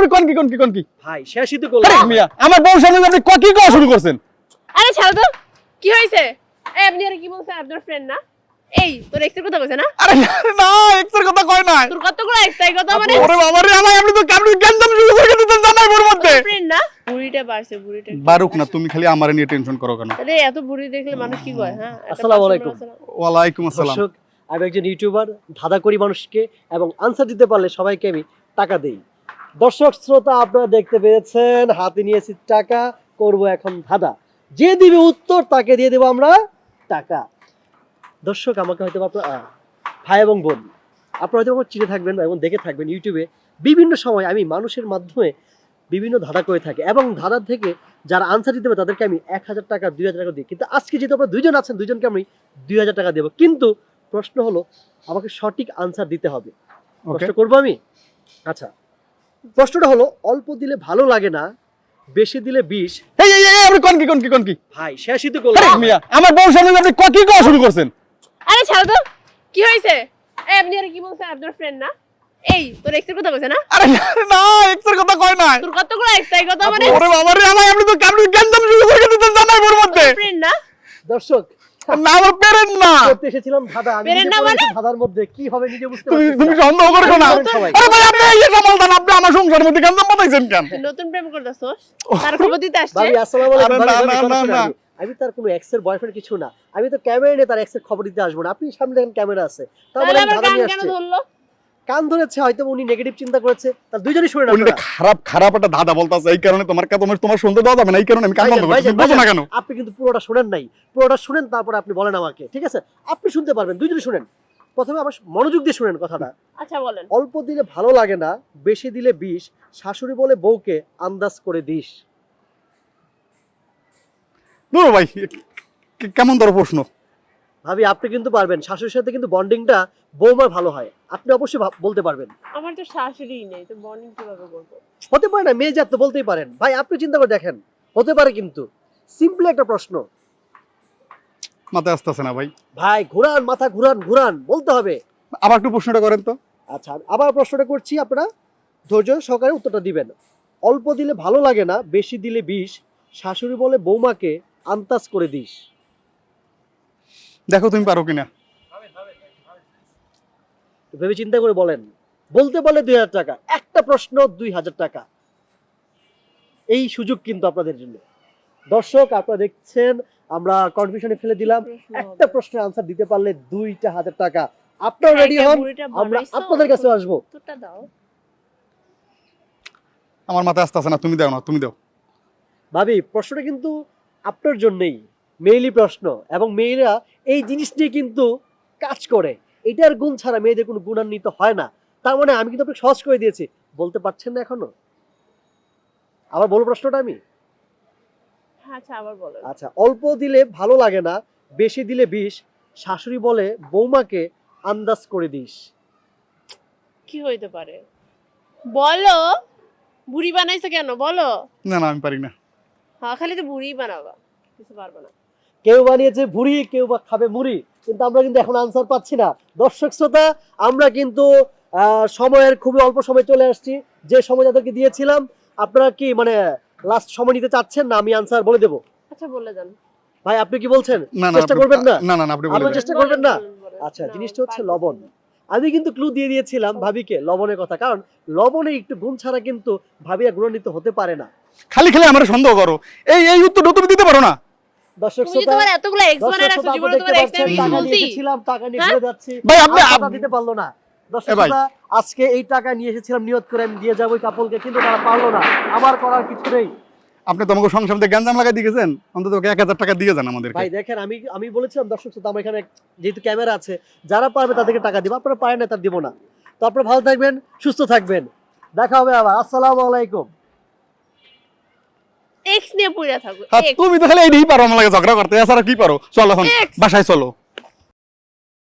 আপনি কোন কি ভাই শেষই তো করলাম মিয়া আমার বউর সামনে আপনি কি করা শুরু করছেন? আরে ছাড়ো তো, কি হয়েছে? এই আপনি আর কি বলছেন? আপনার ফ্রেন্ড না? এই তোর এক্সের কথা বলছে না? আরে না এক্সের কথা কয় না। তোর কতগুলো এক্স তাই কথা মানে? ওরে বাবা রে আমার আপনি তো গেন্দাম শুরু করে দিতেন জামাই বউর মধ্যে। ফ্রেন্ড না? বুড়িটা বাড়ছে বুড়িটা। বারুক না তুমি খালি আমারে নিয়ে টেনশন করো কেন? আরে এত বুড়ি দেখলে মানুষ কি কয়? হ্যাঁ আসসালামু আলাইকুম। ওয়ালাইকুম আসসালাম। দর্শক, আমি একজন ইউটিউবার, ধাঁধা করি মানুষকে এবং আনসার দিতে পারলে সবাইকে আমি টাকা দেই। দর্শক শ্রোতা, আপনারা দেখতে পেয়েছেন হাতে নিয়েছি টাকা, করব এখন ধাঁধা। যে দিবে উত্তর তাকে দিয়ে দেবো আমরা টাকা। দর্শক, আমাকে হয়তো আপনারা ভাই এবং বোন, আপনারা হয়তো আমার চিনে থাকবেন এবং দেখে থাকবেন ইউটিউবে বিভিন্ন সময় আমি মানুষের মাধ্যমে বিভিন্ন ধাঁধা করে থাকি এবং ধাঁধার থেকে যারা আনসার দিতে হবে তাদেরকে আমি 1000 টাকা 2000 টাকা দিই। কিন্তু আজকে যেহেতু আপনারা দুইজন আছেন, দুইজনকে আমি 2000 টাকা দেবো। কিন্তু প্রশ্ন হলো আমাকে সঠিক আনসার দিতে হবে। প্রশ্ন করবো আমি। আচ্ছা, প্রশ্নটা হলো অল্প দিলে ভালো লাগে না, বেশি দিলে বিষ। এই আপনি কোন কি ভাই শেষই তো করলাম মিয়া আমার বউর সামনে আপনি কি করা শুরু করছেন? আরে ছাড়ো তো, কি হয়েছে? এই আপনি আর কি বলছেন? আপনার ফ্রেন্ড না? এই তোর এক্সের কথা বলছে না? আরে না এক্সের কথা কয় না। তোর কতগুলো এক্স তাই কথা মানে? ওরে বাবা রে আমার আপনি তো গেন্দাম শুরু করে দিতেন জামাই বউর মধ্যে। ফ্রেন্ড না? দর্শক, না আমার পেরেন না। করতে এসেছিলাম ধাঁধা। আমি পেরেন না মানে? ধাঁধার মধ্যে কি হবে নিজে বুঝতে তুমি পারছি তুমি না। সন্দেহ করো না। সবাই। আরে ভাই আপনি এই সমালদান আপনি আমার সংসারের মধ্যে গেন্দাম বানাইছেন কেন? তুই নতুন প্রেম করতেছস? তার খবর দিতে আসছে? ভাবি আসসালামু আলাইকুম। আরে না, ভাবি, না, কথা না, শুনে না। আমি তার কোনো এক্সের বয়ফ্রেন্ড কিছু না। আমি তো ক্যামেরা নিয়ে তার এক্সের খবর দিতে আসবো না। আপনি সামনে দেখেন ক্যামেরা আছে, তার তাহলে মানে আবার ধাঁধা কান নিয়ে কেন আসছে। ধরলো? কান ধরেছে, হয়তো উনি নেগেটিভ চিন্তা করেছে। তার দুইজনই শুনে না উনি আপনারা। খারাপ একটা ধাঁধা বলতাছে এই কারণে তোমার শুনতে দেওয়া যাবে না এই কারণে আমি কান বন্ধ করছি। বুঝো না কেন? আপনি কিন্তু পুরোটা শুনেন নাই। পুরোটা শুনেন, তারপরে আপনি বলেন আমাকে, ঠিক আছে? আপনি শুনতে পারবেন, দুইজনই শুনেন। প্রথমে আবার মনোযোগ দিয়ে শুনেন কথাটা। আচ্ছা বলেন। অল্প দিলে ভালো লাগে না, বেশি দিলে বিষ, শাশুড়ি বলে বউকে আন্দাজ করে দিস। ধরো ভাই কেমন ধরো প্রশ্ন? ভাবি আপনি কিন্তু পারবেন। শাশুড়ির সাথে কিন্তু বন্ডিংটা বৌমার ভালো হয়। আপনি অবশ্যই বলতে পারবেন। আমার তো শাশুড়িই নেই, তো বর্নিং কিভাবে করবো? হতে পারে না, মেয়ে জাত তো বলতেই পারেন। ভাই আপনি চিন্তা করে দেখেন, হতে পারে কিন্তু। সিম্পলি একটা প্রশ্ন। মাথায় আসতেছে না ভাই। ভাই ঘুরান, মাথা ঘুরান ঘুরান, বলতে হবে। আবার একটু প্রশ্নটা করেন তো। আচ্ছা, আবার প্রশ্নটা করছি, আপনারা ধৈর্য সহকারে উত্তরটা দিবেন। অল্প দিলে ভালো লাগে না, বেশি দিলে বিষ, শাশুড়ি বলে বৌমাকে আন্দাজ করে দিস। দেখো তুমি পারো কিনা। ভেবে চিন্তা করে বলেন। বলতে বলে 2000 টাকা, একটা প্রশ্ন 2000 টাকা। এই সুযোগ কিন্তু আপনাদের জন্য। দর্শক, আপনারা দেখছেন আমরা কনফিউশনে ফেলে দিলাম। একটা প্রশ্নের আনসার দিতে পারলে 2000 টাকা। আপনারা রেডি হন, আমরা আপনাদের কাছে আসবো। উত্তরটা দাও। আমার মাথায় আসতেছে না, তুমি দাও না, তুমি দাও। ভাবি প্রশ্নটা কিন্তু আপনার জন্যই, মেইলি প্রশ্ন, এবং মেয়েরা এই জিনিস নিয়ে কিন্তু কাজ করে। এটার গুণ ছাড়া মেয়েদের কোনো গুণান্বিত হয় না। তার মানে আমি কিন্তু আপনাকে সহজ করে দিয়েছি। বলতে পারছেন না এখনো? আবার বলবো প্রশ্নটা আমি। হ্যাঁ আচ্ছা আবার বলেন। আচ্ছা, অল্প দিলে ভালো লাগে না, বেশি দিলে বিষ, শাশুড়ি বলে বৌমাকে আন্দাজ করে দিস। কি হইতে পারে? বলো। বুড়ি বানাইছো কেন বলো? না আমি পারি না। হ্যাঁ খালি তো বুড়ি বানাবা, কিছু পারবো না। কেউ বানিয়েছে ভুড়ি, কেউ বা খাবে মুড়ি, কিন্তু আমরা কিন্তু এখন আনসার পাচ্ছি না। দর্শক শ্রোতা, আমরা কিন্তু সময়ের খুবই অল্প সময় চলে আসছি। যে সময় তাদেরকে দিয়েছিলাম, আপনারা কি মানে লাস্ট সময় নিতে চাচ্ছেন না আমি আনসার বলে দেব? আচ্ছা বলে দেন। ভাই আপনি কি বলছেন? না চেষ্টা করবেন না? না আপনি বলেন। আপনি চেষ্টা করবেন না? বলেন। আচ্ছা, না, জিনিসটা হচ্ছে পারবো লবণ। না। আমি কিন্তু ক্লু দিয়ে দিয়েছিলাম ভাবিকে লবণের কথা, কারণ লবণে একটু গুণ ছাড়া কিন্তু ভাবিয়া গুণান্বিত হতে পারে না। খালি আমার সন্দেহ করো। এই উত্তরটা তুমি দিতে পারো না। দর্শক তুমি শ্রোতা, তোমার এতগুলো এক্স বানায় রাখছো, জীবনে তোমার এক্স আমি টাকা বলছি। নিয়েছিলাম, টাকা নিয়ে হ্যাঁ? ঘুরে যাচ্ছি। ভাই, আপনি আর টাকা দিতে পারলো না। দর্শক এ ভাই। শ্রোতা, আজকে এই টাকা নিয়ে এসেছিলাম নিয়ত করে আমি দিয়ে যাবো ওই কাপলকে, কিন্তু তারা পারলো না। আমার করার কিছু নেই। আপনি তো আমাকে সংসার মধ্যে গ্যাঞ্জাম লাগাই দিয়ে গেছেন, অন্তত ওকে 1000 টাকা দিয়ে যান আমাদেরকে। ভাই দেখেন, আমি বলেছিলাম দর্শক শ্রোতা, আমার এখানে যেহেতু ক্যামেরা আছে, যারা পারবে তাদেরকে টাকা দিব, আপনারা পারেন না তার দিব না। তো আপনারা ভালো থাকবেন, সুস্থ থাকবেন, দেখা হবে আবার। আসসালামু আলাইকুম। এক্স নিয়ে পড়ে থাকো। তুমি তো খালি এইটাই পারো আমার লাগে ঝগড়া করতে, এছাড়া কি পারো? চলো এখন Ex। বাসায় চলো।